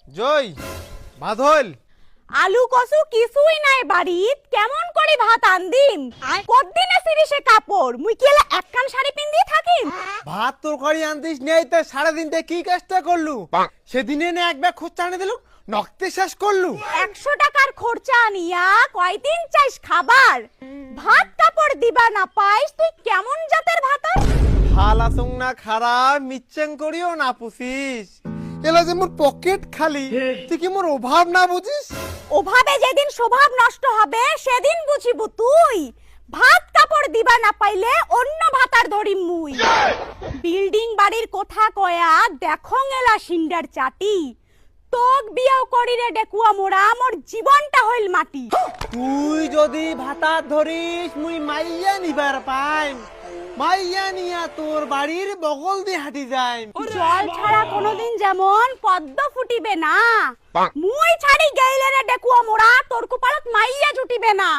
জয় বাদল আলু কসু কিছুই নাই বাড়িত, কেমন করে ভাত আনদিম? কতদিনে সিরিসে কাপড় মুই কি এলা একখান শাড়ি পিন্দি থাকিম? ভাত তরকারি আনতিস নেই তা সারাদিনটা কি কাজটা করলু? সেদিনে না এক ব্যাগ খোঁচা আনে দিলু, নক্তে শেষ করলু। 100 টাকার খরচা আনিয়া কয়দিন চাইস খাবার? ভাত কাপড় দিবা না পাইস, তুই কেমন জাতের ভাতার? হালাসং না খারাপ মিচ্ছেং করিও না পুষিস। এলা যে মোর পকেট খালি, তুই কি মোর অভাব না বুঝিস? ওভাবে যেদিন স্বভাব নষ্ট হবে সেদিন বুঝিব তুই। ভাত কাপড় দিবা না পাইলে অন্য ভাতার ধরিম মুই। বিল্ডিং বাড়ির কথা কয়া দেখং এলা সিন্ডার চাটি। তোক বিয়াও করিরে ডেকুয়া মোরা, মোর জীবনটা হইল মাটি। তুই যদি ভাতা ধরিস মুই মাইয়া নিবার পাইম, মাইয়া নিয়া তোর বাড়ির বগল দিয়ে হাঁটি যাইম। জল ছাড়া কোনোদিন যেমন পদ্ম ফুটিবে না, মুই ছাড়ি গেইলে রে ডেকুয়া মোরা, তোর কপালত মাইয়া জুটিবে না।